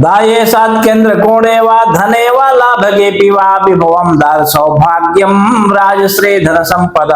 दाये सात केंद्र कोणे वा धने वा लाभगे पिवा विभवम दार सौभाग्यम राजश्री धन संपद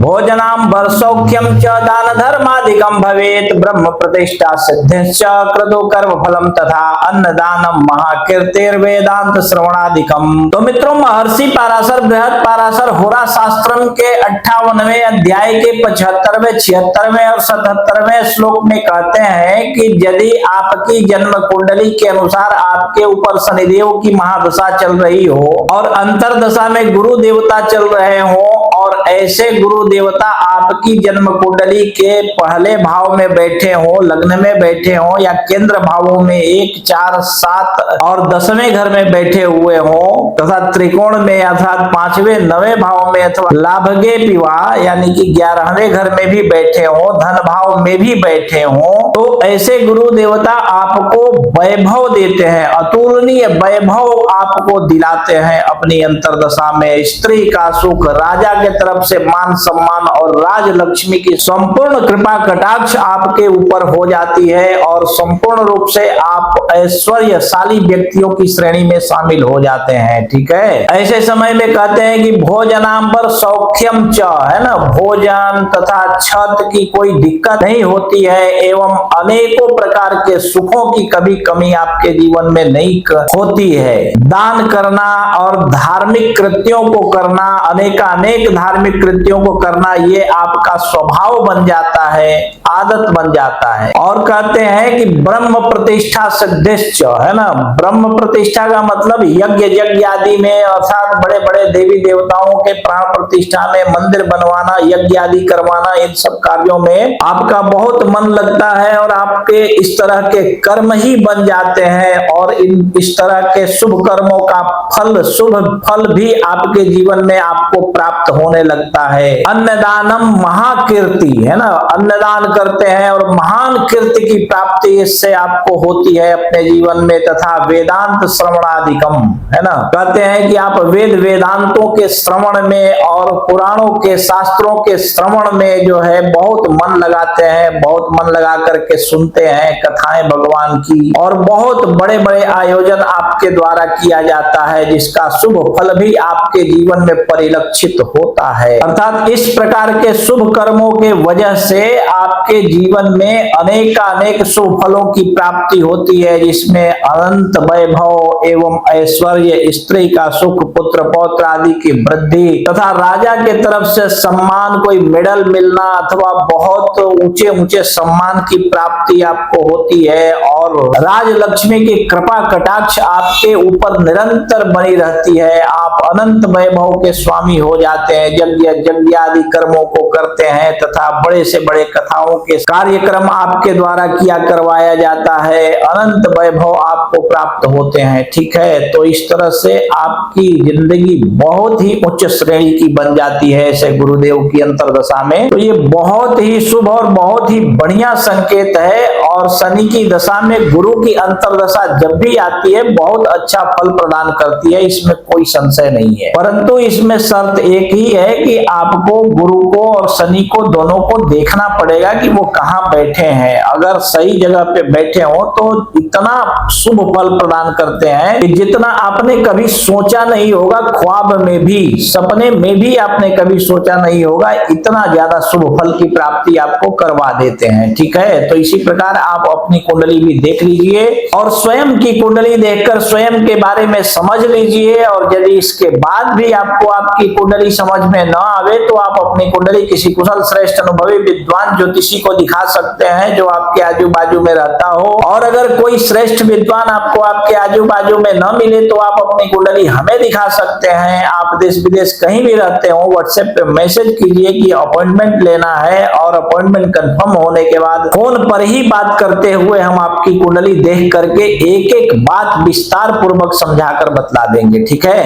भोजनांबर सौख्यम च दान धर्मादिकम भवेत ब्रह्म प्रतिष्ठा सिद्धिश्च क्रतु कर्म फलम तथा अन्नदानम महाकीर्तिर्वेदांत श्रवणादिकम। तो मित्रों, महर्षि पाराशर बृहद पाराशर होरा शास्त्रम के 58वें अध्याय के 75वें 76वें और 77वें श्लोक में कहते हैं कि यदि आपकी जन्म कुंडली के अनुसार आपके ऊपर शनिदेव की महादशा चल रही हो और अंतरदशा में गुरु देवता चल रहे हो और ऐसे गुरु देवता आपकी जन्म कुंडली के पहले भाव में बैठे हो, लग्न में बैठे हो या केंद्र भावों में 1, 4, 7 और 10वें घर में बैठे हुए हो तथा त्रिकोण में अर्थात 5वें 9वें भाव में अथवा लाभगे पिवा यानी कि 11वें घर में भी बैठे हो, धन भाव में भी बैठे हो, तो ऐसे गुरु देवता आपको वैभव देते हैं, अतुलनीय वैभव आपको दिलाते हैं अपनी अंतरदशा में। स्त्री का सुख, राजा के तरफ से मान सम्मान और राज लक्ष्मी की संपूर्ण कृपा कटाक्ष आपके ऊपर हो जाती है और संपूर्ण रूप से आप ऐश्वर्यशाली व्यक्तियों की श्रेणी में शामिल हो जाते हैं। ठीक है, ऐसे समय में कहते हैं कि भोजनांबर सौख्यम च, है ना, भोजन तथा छत की कोई दिक्कत नहीं होती है एवं अनेकों प्रकार के सुखों की कभी कमी आपके जीवन में नहीं होती है। दान करना और धार्मिक कृत्यों को करना, अनेकानेक धार्मिक कृत्यों को करना, ये आपका स्वभाव बन जाता है, आदत बन जाता है। और कहते हैं कि ब्रह्म प्रतिष्ठा सिद्धिश्च, है ना, ब्रह्म प्रतिष्ठा का मतलब यज्ञ आदि में अर्थात बड़े बड़े देवी देवताओं के प्राण प्रतिष्ठा में, मंदिर बनवाना, यज्ञ आदि करवाना, इन सब कार्यों में आपका बहुत मन लगता है और आपके इस तरह के कर्म ही बन जाते हैं और इस तरह के शुभ कर्मों का फल, शुभ फल भी आपके जीवन में आपको प्राप्त होने लगता है। अन्नदानम महाकीर्ति, है ना, अन्नदान करते हैं और महान कीर्ति की प्राप्ति इससे आपको होती है अपने जीवन में तथा वेदांत श्रवणादिकम, है ना, कहते हैं कि आप वेदांतों के श्रवण में और पुराणों के शास्त्रों के श्रवण में जो है बहुत मन लगाते हैं, बहुत मन लगा करके सुनते हैं कथाएं भगवान की और बहुत बड़े बड़े आयोजन आपके द्वारा किया जाता है जिसका शुभ फल भी आपके जीवन में परिलक्षित होता है। अर्थात इस प्रकार के शुभ कर्मों के वजह से आपके जीवन में अनेकानेक शुभ फलों की प्राप्ति होती है जिसमें अनंत वैभव एवं ऐश्वर्य, स्त्री का सुख, पुत्र पौत्र आदि की वृद्धि तथा राजा के तरफ से सम्मान, कोई मेडल मिलना अथवा बहुत ऊंचे ऊंचे सम्मान की प्राप्ति आपको होती है और राज लक्ष्मी की कृपा कटाक्ष आपके ऊपर निरंतर बनी रहती है। आप अनंत वैभव के स्वामी हो जाते हैं, यज्ञ आदि कर्मों को करते हैं तथा बड़े से बड़े कथाओं के कार्यक्रम आपके द्वारा किया करवाया जाता है, अनंत वैभव आपको प्राप्त होते हैं। ठीक है, तो इस तरह से आपकी जिंदगी बहुत ही उच्च श्रेणी की बन जाती है ऐसे गुरुदेव की अंतरदशा में। तो ये बहुत ही शुभ और बहुत ही बढ़िया संकेत है और शनि की दशा में गुरु की अंतरदशा जब भी आती है बहुत अच्छा फल प्रदान करती है, इसमें कोई संशय नहीं है। परंतु इसमें शर्त एक ही है कि आपको गुरु को और शनि को दोनों को देखना पड़ेगा कि वो कहाँ बैठे हैं। अगर सही जगह पे बैठे हो तो इतना शुभ फल प्रदान करते हैं कि जितना आपने कभी सोचा नहीं होगा, ख्वाब में भी, सपने में भी आपने कभी सोचा नहीं होगा, इतना ज्यादा शुभ फल की प्राप्ति आपको करवा देते हैं। ठीक है, तो इसी प्रकार आप अपनी कुंडली भी देख लीजिए और स्वयं की कुंडली देखकर स्वयं के बारे में समझ लीजिए और यदि इसके बाद भी आपको आपकी कुंडली समझ में न आवे तो आप अपनी कुंडली किसी कुशल श्रेष्ठ अनुभवी विद्वान ज्योतिषी को दिखा सकते हैं जो आपके आजू बाजू में रहता हो। और अगर कोई श्रेष्ठ विद्वान आपको आपके आजू बाजू में न मिले तो आप अपनी कुंडली हमें दिखा सकते हैं। आप देश विदेश कहीं भी रहते हो, व्हाट्सएप पे मैसेज कीजिए कि अपॉइंटमेंट लेना है और अपॉइंटमेंट कंफर्म होने के बाद फोन पर ही बात करते हुए हम आपकी कुंडली देख करके एक एक बात विस्तार पूर्वक समझाकर बतला देंगे। ठीक है।